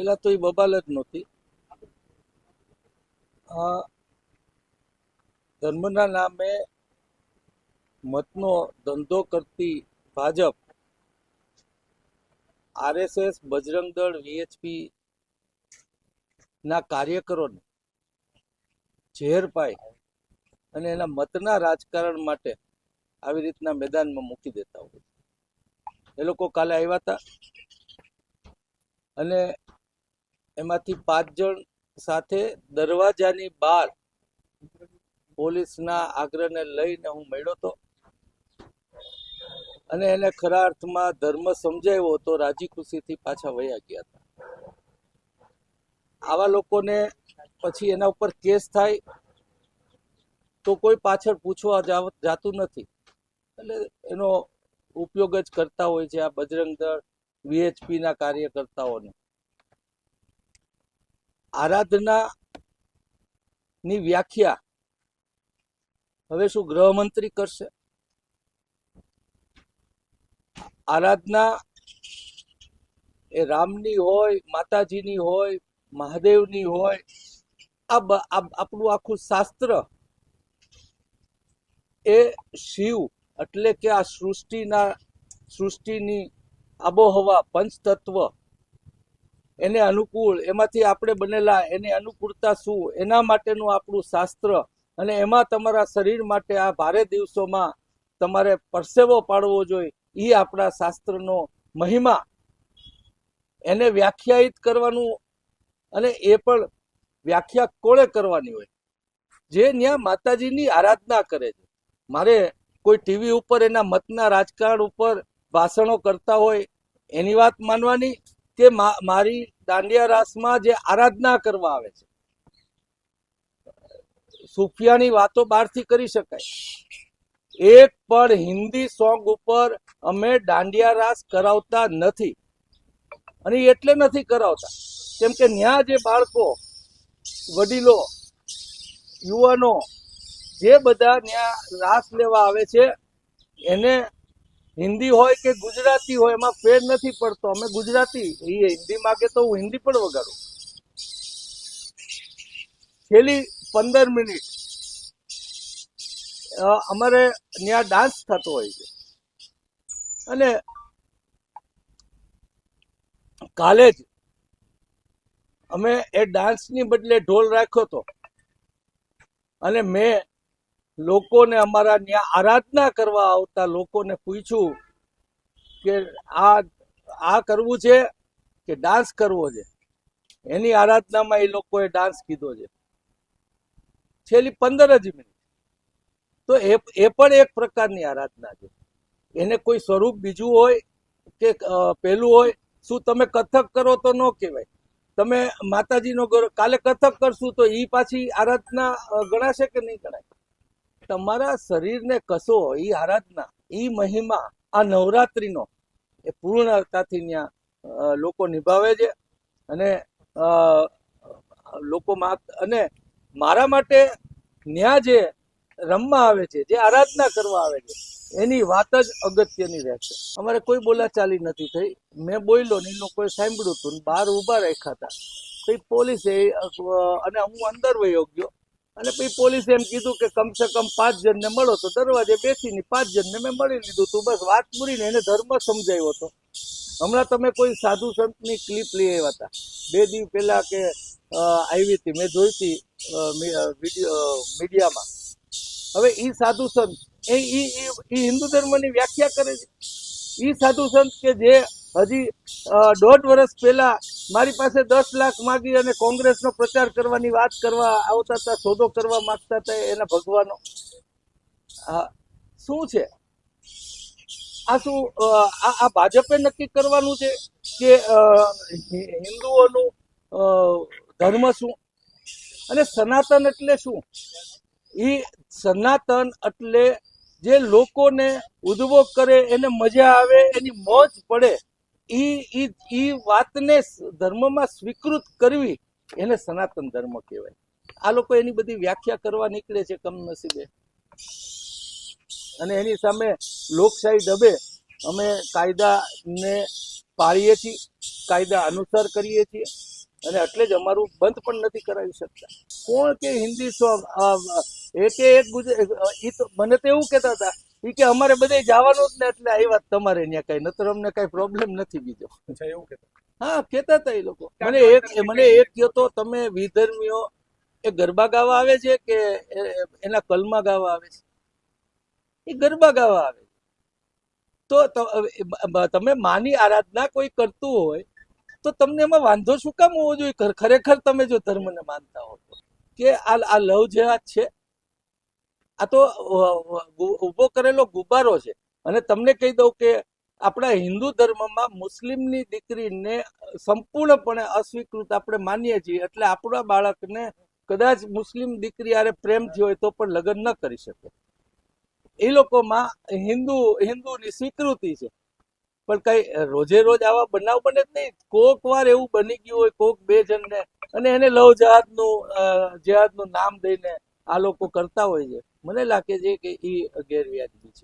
પેલા તો એ બબાલ જ નહોતી. ધર્મના નામે મતનો ધંધો કરતી ભાજપ, આરએસએસ, બજરંગ દળ, વીએચપી ના કાર્યકરોને ઝેર પાઈ અને એના મતના રાજકારણ માટે આવી રીતના મેદાનમાં મૂકી દેતા હોય. એ લોકો કાલે આવ્યા હતા અને એમાંથી 5 જણ સાથે દરવાજાની બહાર પોલીસના આગ્રહને લઈને હું મળ્યો હતો અને એને ખરા અર્થમાં ધર્મ સમજાવ્યો તો રાજી ખુશીથી પાછા વયા ગયા હતા. આવા લોકોને પછી એના ઉપર કેસ થાય તો કોઈ પાછળ પૂછવા જાતું નથી, એટલે એનો ઉપયોગ જ કરતા હોય છે આ બજરંગ દળ, વીએચપી ના કાર્યકર્તાઓને. આરાધના ની વ્યાખ્યા હવે શું ગૃહમંત્રી કરશે? આરાધના એ રામની હોય, માતાજીની હોય, મહાદેવની હોય, આપણું આખું શાસ્ત્ર એ શિવ એટલે કે આ સૃષ્ટિની આબોહવા, પંચતત્વ એને અનુકૂળ, એમાંથી આપણે બનેલા, એની અનુકૂળતા શું, એના માટેનું આપણું શાસ્ત્ર. અને એમાં તમારા શરીર માટે આ ભારે દિવસોમાં તમારે પરસેવો પાડવો જોઈએ, એ આપણા શાસ્ત્રનો મહિમા. એને વ્યાખ્યાયિત કરવાનું, અને એ પણ વ્યાખ્યા કોણે કરવાની હોય? જે ત્યાં માતાજીની આરાધના કરે છે. મારે કોઈ ટીવી ઉપર એના મતના રાજકારણ ઉપર ભાષણો કરતા હોય એની વાત માનવાની, કે મારી દાંડિયા રાસમાં જે આરાધના કરવા આવે છે? સુફિયાની વાતો બહારથી કરી શકાય. એક પણ હિન્દી સોંગ ઉપર અમે દાંડિયા રાસ કરાવતા નથી. અને એટલે નથી કરાવતા કેમ કે ત્યાં જે બાળકો, વડીલો, યુવાનો જે બધા ત્યાં રાસ લેવા આવે છે, એને હિન્દી હોય કે ગુજરાતી હોય એમાં ફેર નથી પડતો. અમે ગુજરાતી, એ હિન્દી માગે તો હું હિન્દી પણ વગાડું. છેલ્લી 15 મિનિટ અમારે ત્યાં ડાન્સ થતો હોય છે. અને કાલે જ અમે એ ડાન્સની બદલે ઢોલ રાખ્યો હતો અને મેં લોકોને, અમારા ત્યાં આરાધના કરવા આવતા લોકોને પૂછ્યું કે આ કરવું છે કે ડાન્સ કરવો છે? એની આરાધનામાં એ લોકોએ ડાન્સ કીધો છે. છેલ્લી 15 જ મિનિટ. તો એ પણ એક પ્રકારની આરાધના છે. એને કોઈ સ્વરૂપ બીજું હોય કે પેલું હોય? શું તમે કથક કરો તો ન કહેવાય? તમે માતાજીનો કાલે કથક કરશું તો એ પાછી આરાધના ગણાશે કે નહીં ગણાય? તમારા શરીરને કસો, એ આરાધના, એ મહિમા આ નવરાત્રીનો એ પૂર્ણતાથી ત્યાં લોકો નિભાવે છે. અને લોકોમાં, અને મારા માટે ત્યાં જે રમવા આવે છે, જે આરાધના કરવા આવે છે, એની વાત જ અગત્યની રહેશે. અમારે કોઈ બોલાચાલી નથી થઈ. મેં બોલ્યો ને એ લોકોએ સાંભળ્યું હતું, બહાર ઉભા રાખ્યા હતા. પછી પોલીસે, અને હું અંદર વયો ગયો, અને પછી પોલીસે એમ કીધું કે કમસે કમ 5 જણને મળો. તો દરવાજે બેસીને 5 જણને મેં મળી લીધું હતું. બસ વાત પૂરીને એને ધર્મ સમજાવ્યો હતો. હમણાં તમે કોઈ સાધુ સંતની ક્લિપ લઈ આવ્યા હતા 2 દિવસ પહેલા કે આવી હતી, મેં જોઈ હતી મીડિયામાં. હવે એ સાધુ સંત એ હિન્દુ ધર્મની વ્યાખ્યા કરે છે. એ સાધુ સંત કે જે હજી 1.5 વર્ષ પહેલા મારી પાસે 10 લાખ માગી અને કોંગ્રેસનો પ્રચાર કરવાની વાત કરવા આવતા હતા, સોદો કરવા માંગતા હતા, એના ભગવાનો શું છે? આ શું આ ભાજપે નક્કી કરવાનું છે કે હિન્દુઓનું ધર્મ શું? અને સનાતન એટલે શું? એ સનાતન એટલે જે લોકોને ઉદ્ભવ કરે, એને મજા આવે, એની મોજ પડે, એ વાતને ધર્મમાં સ્વીકૃત કરવી, એને સનાતન ધર્મ કહેવાય. આ લોકો એની બધી વ્યાખ્યા કરવા નીકળે છે કમનસીબે. અને એની સામે લોકશાહી ડબે અમે કાયદાને પાળીએ છીએ, કાયદા અનુસાર કરીએ છીએ. અને એટલે જ અમારું બંધ પણ નથી કરાવી શકતા. કોણ કે હિન્દી સોંગ એકે એક ઈ તો મને તો એવું કહેતા હતા ઈ કે અમારે બધે જવાનું જ ને એટલે આવ્યા તમારે ત્યાં કઈ નતર અમને કઈ પ્રોબ્લેમ નથી બીજો. એવું કહેતા. હા કહેતા હતા એ લોકો. મને એક કયો તો તમે વિધર્મીઓ એ ગરબા ગાવા આવે છે કે એના કલમા ગાવા આવે છે? એ ગરબા ગાવા આવે. તો તમે માની આરાધના કોઈ કરતું હોય તો તમને એમાં વાંધો શું કામ હોવો જોઈએ? ખરેખર તમે જો ધર્મને માનતા હો તો કે આ લવ જેહાદ છે, આ તો ઉભો કરેલો ગુબ્બારો છે. અને તમને કહી દઉં કે આપણા હિન્દુ ધર્મમાં મુસ્લિમની દીકરીને સંપૂર્ણપણે અસ્વીકૃત આપણે માનીએ છીએ. એટલે આપણા બાળકને કદાચ મુસ્લિમ દીકરી આરે પ્રેમ થયો હોય તો પણ લગ્ન ન કરી શકે. એ લોકોમાં હિન્દુની સ્વીકૃતિ છે. પણ કઈ રોજે રોજ આવા બનાવ બને જ નહીં. કોક વાર એવું બની ગયું હોય કોક બે જણને, અને એને લવ જેહાદનું નામ દઈને આ લોકો કરતા હોય છે. મને લાગે છે કે એ ગેરવ્યાજબી છે.